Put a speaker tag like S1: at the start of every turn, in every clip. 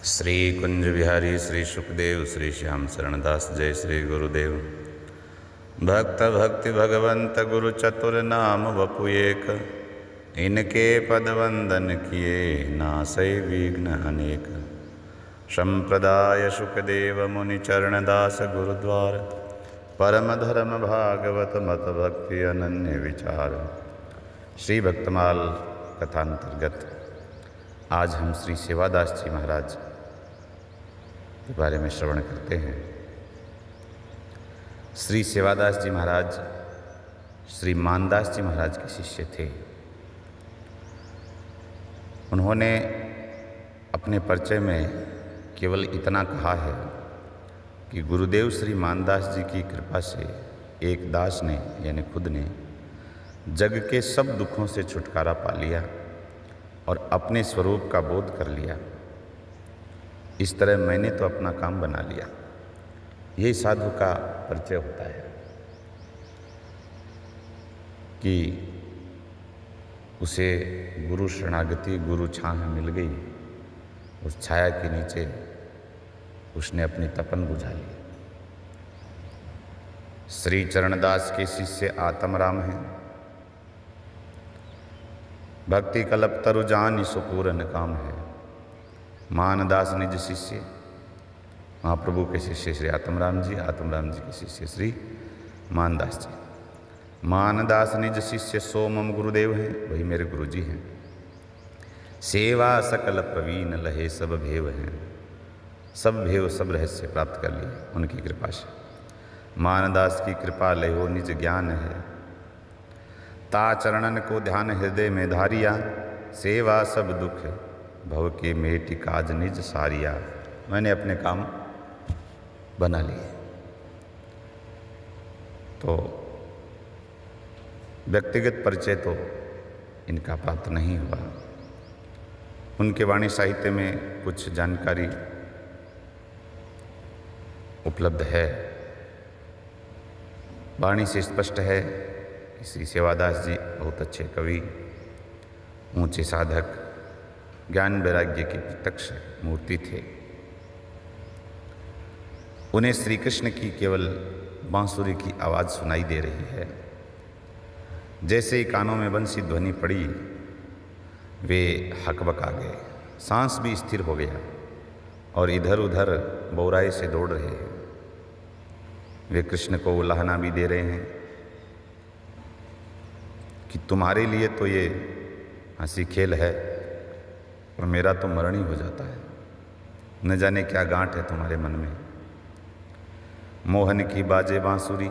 S1: श्री कुंज बिहारी श्री सुखदेव श्री श्याम शरणदास जय श्री गुरुदेव। भक्त भक्ति भगवंत गुरु चतुर नाम वपु एक, इनके पद वंदन किए नासै विघ्न अनेक। संप्रदाय सुखदेव मुनि चरणदास गुरुद्वार, परम धर्म भागवत मत भक्ति अनन्य विचार। श्री भक्तमाल कथांतर्गत आज हम श्री सेवादास जी महाराज के बारे में श्रवण करते हैं। श्री सेवादास जी महाराज श्री मानदास जी महाराज के शिष्य थे। उन्होंने अपने परिचय में केवल इतना कहा है कि गुरुदेव श्री मानदास जी की कृपा से एक दास ने यानी खुद ने जग के सब दुखों से छुटकारा पा लिया और अपने स्वरूप का बोध कर लिया। इस तरह मैंने तो अपना काम बना लिया। यही साधु का परिचय होता है कि उसे गुरु शरणागति गुरु छाह मिल गई। उस छाया के नीचे उसने अपनी तपन बुझा ली। श्री चरणदास के शिष्य आत्मराम हैं। भक्ति कल्प तरु जानि सुपूरन काम है। मानदास निज शिष्य महाप्रभु के शिष्य श्री आत्मराम जी के शिष्य श्री मानदास जी। मानदास निज शिष्य सोमम गुरुदेव हैं, वही मेरे गुरु जी हैं। सेवा सकल प्रवीण लहे सब भेव हैं, सब भेव सब रहस्य प्राप्त कर लिए उनकी कृपा से। मानदास की कृपा लहो निज ज्ञान है, ता चरणन को ध्यान हृदय में धारिया। सेवा सब दुख भव के मेटि काज निज सारिया। मैंने अपने काम बना लिए। तो व्यक्तिगत परिचय तो इनका प्राप्त नहीं हुआ। उनके वाणी साहित्य में कुछ जानकारी उपलब्ध है। वाणी से स्पष्ट है कि श्री सेवादास जी बहुत अच्छे कवि, ऊंचे साधक, ज्ञान वैराग्य की प्रत्यक्ष मूर्ति थे। उन्हें श्री कृष्ण की केवल बांसुरी की आवाज़ सुनाई दे रही है। जैसे ही कानों में बंसी ध्वनि पड़ी वे हकबका गए। सांस भी स्थिर हो गया और इधर उधर बौराई से दौड़ रहे हैं। वे कृष्ण को उलाहना भी दे रहे हैं कि तुम्हारे लिए तो ये हंसी खेल है और मेरा तो मरण ही हो जाता है। न जाने क्या गांठ है तुम्हारे मन में। मोहन की बाजे बांसुरी,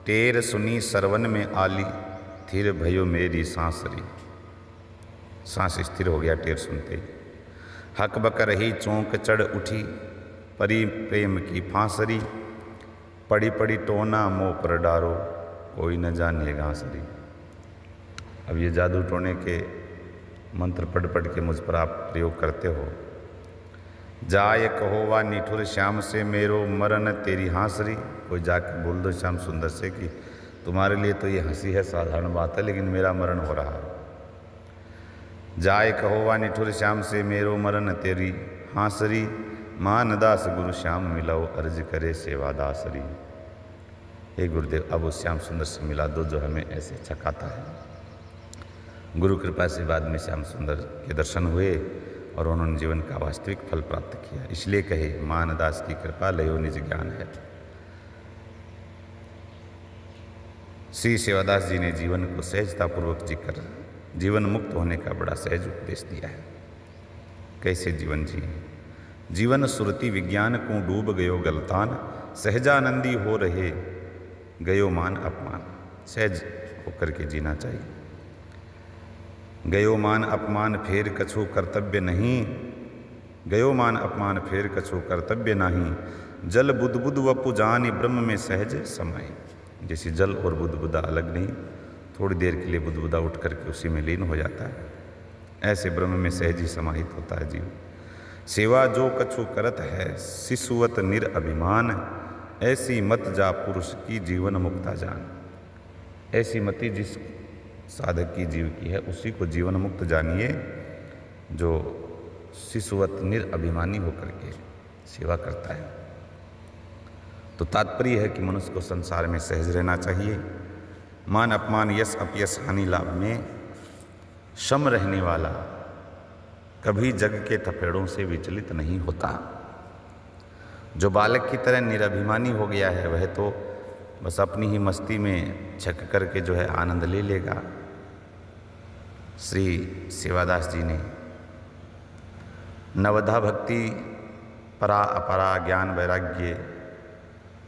S1: टेर सुनी सरवन में आली। थिर भयो मेरी सांसरी। सांस स्थिर हो गया टेर सुनते ही। हक बक रही चौंक चढ़ उठी, परी प्रेम की फांसरी। पड़ी पड़ी टोना मोह पर डारो, कोई न जाने गांसरी। अब ये जादू टोने के मंत्र पढ़ के मुझ पर आप प्रयोग करते हो। जाय कहो वा निठुर श्याम से मेरो मरण तेरी हांसरी। कोई जाके बोल दो श्याम सुंदर से कि तुम्हारे लिए तो ये हंसी है, साधारण बात है, लेकिन मेरा मरण हो रहा है। जाय कहो वा निठुर श्याम से मेरो मरण तेरी हांसरी। मानदास गुरु श्याम मिलाओ, अर्ज करे सेवादासरी। हे गुरुदेव, अब उस श्याम सुंदर से मिला दो जो हमें ऐसे छकाता है। गुरु कृपा से बाद में श्याम सुंदर के दर्शन हुए और उन्होंने जीवन का वास्तविक फल प्राप्त किया। इसलिए कहे मानदास की कृपा लयो निज ज्ञान है। श्री सेवादास जी ने जीवन को सहजतापूर्वक जीकर जीवन मुक्त होने का बड़ा सहज उपदेश दिया है। कैसे जीवन जिए। जीवन सुरति विज्ञान को डूब गयो गलतान, सहजानंदी हो रहे गयो मान अपमान। सहज होकर के जीना चाहिए। गयो मान अपमान फेर कछु कर्तव्य नहीं। गयो मान अपमान फेर कछु कर्तव्य नहीं। जल बुदबुद वपु जानि ब्रह्म में सहज समाई। जैसे जल और बुदबुदा अलग नहीं, थोड़ी देर के लिए बुदबुदा उठ करके उसी में लीन हो जाता है, ऐसे ब्रह्म में सहज ही समाहित होता है जीव। सेवा जो कछु करत है शिशुवत निरअभिमान। ऐसी मत जा पुरुष की जीवन मुक्ता जान। ऐसी मति जिस साधक की जीव की है उसी को जीवन मुक्त जानिए जो शिशुवत निरअभिमानी होकर के सेवा करता है। तो तात्पर्य है कि मनुष्य को संसार में सहज रहना चाहिए। मान अपमान यश अपयश हानि लाभ में सम रहने वाला कभी जग के थपेड़ों से विचलित नहीं होता। जो बालक की तरह निरभिमानी हो गया है वह तो बस अपनी ही मस्ती में छक करके जो है आनंद ले लेगा। श्री सेवादास जी ने नवधा भक्ति परा अपरा ज्ञान वैराग्य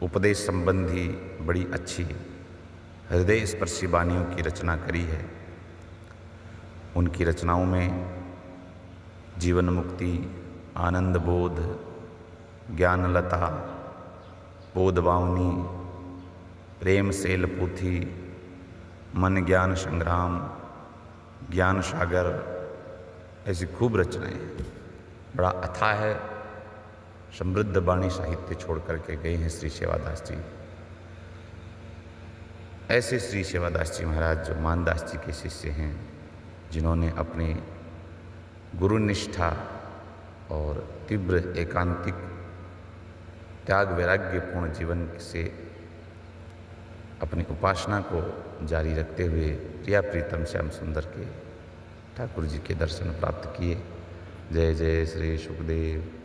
S1: उपदेश संबंधी बड़ी अच्छी हृदय स्पर्शी वाणियों की रचना करी है। उनकी रचनाओं में जीवन मुक्ति, आनंद बोध, ज्ञानलता, बोधवावनी, प्रेम सेल पोथी, मन ज्ञान संग्राम, ज्ञान सागर, ऐसी खूब रचनाएं हैं। बड़ा अथाह है समृद्ध वाणी साहित्य छोड़ करके गए हैं श्री सेवादास जी। ऐसे श्री सेवादास जी महाराज जो मानदास जी के शिष्य हैं, जिन्होंने अपनी गुरुनिष्ठा और तीव्र एकांतिक त्याग वैराग्यपूर्ण जीवन से अपनी उपासना को जारी रखते हुए प्रिया प्रीतम श्याम सुंदर के ठाकुर जी के दर्शन प्राप्त किए। जय जय श्री सुखदेव।